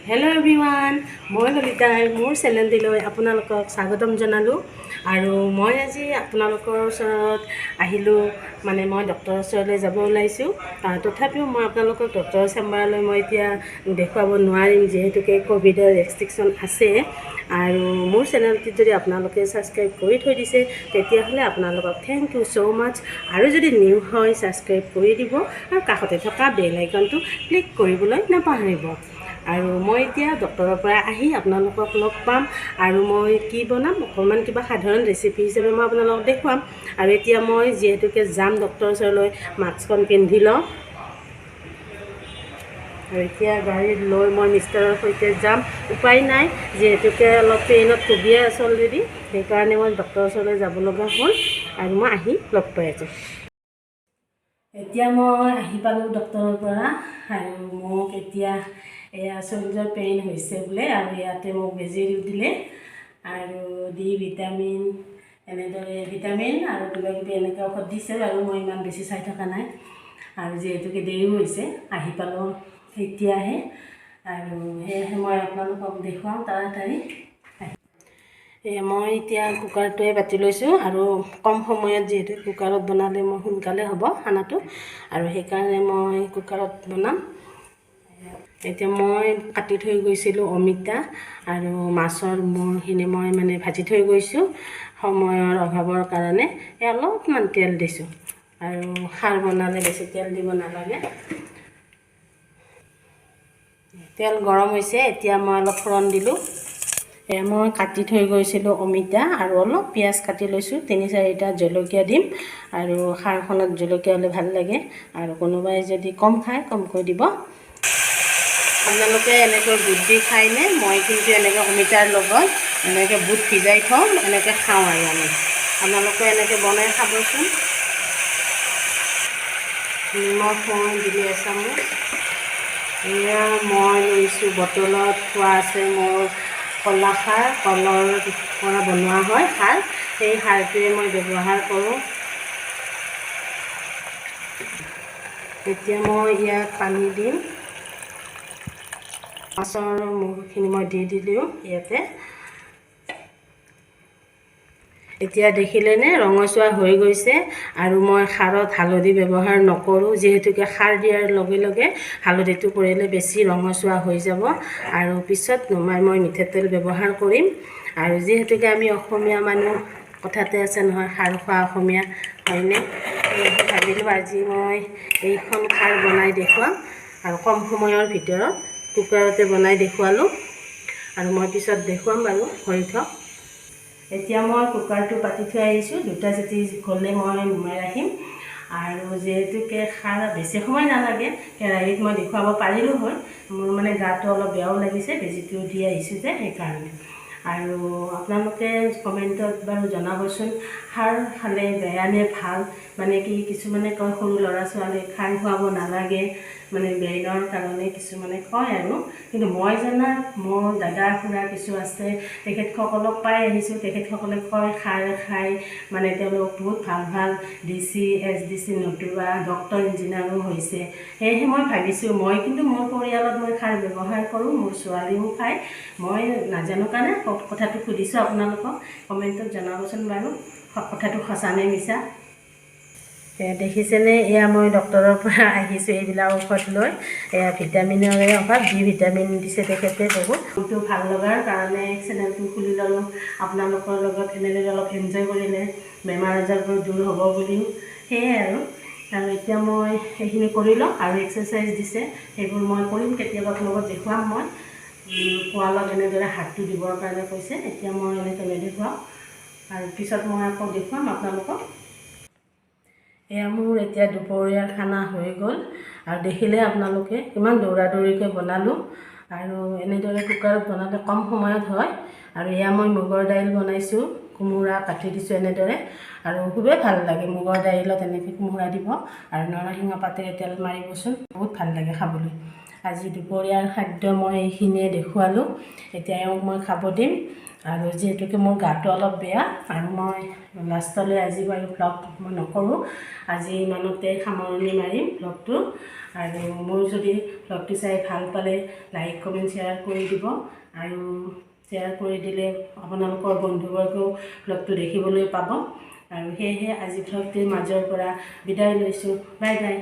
Hello' everyone, মই ললিতাই মোৰ চেনেলটিলৈ আপোনালোকক স্বাগতম জনালোঁ। আৰু মই আজি আপোনালোকৰ ওচৰত আহিলোঁ, মানে মই ডক্টৰৰ ওচৰলৈ যাব ওলাইছোঁ। তথাপিও মই আপোনালোকক ডক্টৰৰ চেম্বাৰলৈ মই এতিয়া দেখুৱাব নোৱাৰিম, যিহেতুকে ক'ভিডৰ ৰেষ্ট্ৰিকশ্যন আছে। আৰু মোৰ চেনেলটিত যদি আপোনালোকে ছাবস্ক্ৰাইব কৰি থৈ দিছে, তেতিয়াহ'লে আপোনালোকক থেংক ইউ ছ' মাছ। আৰু যদি নিউ হয়, ছাবস্ক্ৰাইব কৰি দিব আৰু কাষতে থকা বেল আইকনটো ক্লিক কৰিবলৈ নাপাহৰিব। আৰু মই এতিয়া ডক্টৰৰ পৰা আহি আপোনালোকক লগ পাম আৰু মই কি বনাম, অকণমান কিবা সাধাৰণ ৰেচিপি হিচাপে মই আপোনালোকক দেখুৱাম। আৰু এতিয়া মই যিহেতুকে যাম ডক্টৰৰ ওচৰলৈ, মাস্কখন পিন্ধি লওঁ। আৰু এতিয়া গাড়ীত লৈ মই মিষ্টাৰৰ সৈতে যাম। উপায় নাই, যিহেতুকে অলপ ট্ৰেইনত কবিয়াই আছোঁ অলৰেডি, সেইকাৰণে মই ডক্টৰৰ ওচৰলৈ যাব লগা হ'ল। আৰু মই আহি লগ পাই আছোঁ। এতিয়া মই আহি পালোঁ ডক্টৰৰ পৰা। আৰু মোক এতিয়া এয়া চল্ডাৰ পেইন হৈছে বোলে, আৰু ইয়াতে মোক বেজি দিলে আৰু ডি ভিটামিন, এনেদৰে ভিটামিন আৰু কিবা কিবি এনেকৈ ঔষধ দিছে। আৰু মই ইমান বেছি চাই থকা নাই, আৰু যিহেতুকে দেৰিও হৈছে, আহি পালোঁ এতিয়াহে। আৰু সেয়েহে মই আপোনালোকক দেখুৱাওঁ তাড়াতাড়ি। মই এতিয়া কুকাৰটোৱে পাতি লৈছোঁ, আৰু কম সময়ত যিহেতু কুকাৰত বনালে মোৰ সোনকালে হ'ব খানাটো, আৰু সেইকাৰণে মই কুকাৰত বনাম। এতিয়া মই কাটি থৈ গৈছিলোঁ অমিতা আৰু মাছৰ মূৰখিনি মই মানে ভাজি থৈ গৈছোঁ। সময়ৰ অভাৱৰ কাৰণে অলপমান তেল দিছোঁ, আৰু খাৰ বনালে বেছি তেল দিব নালাগে। তেল গৰম হৈছে, এতিয়া মই অলপ ফোৰণ দিলোঁ। মই কাটি থৈ গৈছিলোঁ অমিতা আৰু অলপ পিঁয়াজ কাটি লৈছোঁ, 3-4টা জলকীয়া দিম। আৰু খাৰখনত জলকীয়া হ'লে ভাল লাগে, আৰু কোনোবাই যদি কম খায় কমকৈ দিব। আপোনালোকে এনেকৈ বুট দি খায়নে? মই কিন্তু এনেকৈ অমিতাৰ লগত এনেকৈ বুট ভিজাই থওঁ, এনেকৈ খাওঁ। আৰু আমি আপোনালোকে এনেকৈ বনাই খাবচোন। নিমখ মই দিলোঁ এচামুচ। এয়া মই লৈছোঁ বটলত থোৱা আছে মোৰ কলা খাৰ, কলৰ পৰা বনোৱা হয় খাৰ, সেই খাৰটোৱে মই ব্যৱহাৰ কৰোঁ। এতিয়া মই ইয়াত পানী দিম। মাছৰ মূৰখিনি মই দি দিলোঁ ইয়াতে। এতিয়া দেখিলেনে ৰঙচুৱা হৈ গৈছে। আৰু মই খাৰত হালধি ব্যৱহাৰ নকৰোঁ, যিহেতুকে খাৰ দিয়াৰ লগে লগে হালধিটো পৰিলে বেছি ৰঙচুৱা হৈ যাব, আৰু পিছত নমাই মই মিঠাতেল ব্যৱহাৰ কৰিম। আৰু যিহেতুকে আমি অসমীয়া মানুহ, কথাতে আছে নহয়, খাৰ খোৱা অসমীয়া, হয়নে? ভাবিলোঁ আজি মই এইখন খাৰ বনাই দেখুৱাম, আৰু কম সময়ৰ ভিতৰত কুকাৰতে বনাই দেখুৱালোঁ। আৰু মই পিছত দেখুৱাম বাৰু, হৈ থওক। এতিয়া মই কুকাৰটো পাতি থৈ আহিছোঁ, 2টা চিটি গ'লে মই নমাই ৰাখিম। আৰু যিহেতুকে খাৰ বেছি সময় নালাগে, কেৰাহীত মই দেখুৱাব পাৰিলোঁ হয়। মোৰ মানে গাটো অলপ বেয়াও লাগিছে, বেজিটো দি আহিছোঁ যে, সেইকাৰণে। আৰু আপোনালোকে কমেণ্টত বাৰু জনাবচোন, খাৰ খালে বেয়া নে ভাল? মানে কি, কিছুমানে কয় সৰু ল'ৰা ছোৱালীক খাৰ খুৱাব নালাগে, মানে ব্ৰেইনৰ কাৰণে কিছুমানে কয় আৰু। কিন্তু মই জনাত মোৰ দাদা খুৰা কিছু আছে, তেখেতসকলক পাই আহিছোঁ, তেখেতসকলে কয় খাৰ খাই মানে তেওঁলোক বহুত ভাল ভাল DC, SDC নতুবা ডক্টৰ ইঞ্জিনিয়াৰো হৈছে। সেয়েহে মই ভাবিছোঁ, মই কিন্তু মোৰ পৰিয়ালত মই খাৰ ব্যৱহাৰ কৰোঁ, মোৰ ছোৱালীও খায়। মই নাজানো কাৰণে কথাটো সুধিছোঁ আপোনালোকক, কমেণ্টত জনাবচোন বাৰু, কথাটো সঁচা নে মিছা। দেখিছেনে, এয়া মই ডক্টৰৰ পৰা আহিছোঁ এইবিলাক ঔষধ লৈ। এয়া ভিটামিনৰে ঔষধ, ডি ভিটামিন দিছে তেখেতে বহুত। মনটো ভাল লগাৰ কাৰণে চেনেলটো খুলি ল'লোঁ। আপোনালোকৰ লগত এনেদৰে অলপ এনজয় কৰিলে বেমাৰ আজাৰবোৰ দূৰ হ'ব বুলিও, সেয়াই আৰু। আৰু এতিয়া মই সেইখিনি কৰি লওঁ, আৰু এক্সাৰচাইজ দিছে সেইবোৰ মই কৰিম, কেতিয়াবা লগত দেখুৱাম। মই পোৱালত এনেদৰে হাতটো দিবৰ কাৰণে কৈছে, এতিয়া মই এনেকৈ নেদেখুৱাওঁ, আৰু পিছত মই আকৌ দেখুৱাম আপোনালোকক। এয়া মোৰ এতিয়া দুপৰীয়াৰ খানা হৈ গ'ল, আৰু দেখিলে আপোনালোকে কিমান দৌৰা দৌৰিকৈ বনালোঁ। আৰু এনেদৰে কুকাৰত বনালে কম সময়ত হয়। আৰু এয়া মই মুগৰ দাইল বনাইছোঁ, কোমোৰা কাটি দিছোঁ এনেদৰে, আৰু খুবেই ভাল লাগে মুগৰ দাইলত এনেকৈ কোমোৰা দিব, আৰু নৰসিংহ পাতেৰে তেল মাৰিবচোন, বহুত ভাল লাগে খাবলৈ। আজি দুপৰীয়াৰ খাদ্য মই এইখিনিয়ে দেখুৱালোঁ, এতিয়া এওঁক মই খাব দিম। আৰু যিহেতুকে মোৰ গাটো অলপ বেয়া আৰু মই লাষ্টলৈ আজি বাৰু ব্লগ মই নকৰোঁ, আজি ইমানতে সামৰণি মাৰিম ব্লগটো। আৰু মোৰ যদি ব্লগটো চাই ভাল পালে লাইক কমেণ্ট শ্বেয়াৰ কৰি দিব, আৰু শ্বেয়াৰ কৰি দিলে আপোনালোকৰ বন্ধুবৰ্গও ব্লগটো দেখিবলৈ পাব। আৰু সেয়েহে আজি ব্লগটিৰ মাজৰ পৰা বিদায় লৈছোঁ। Bye bye.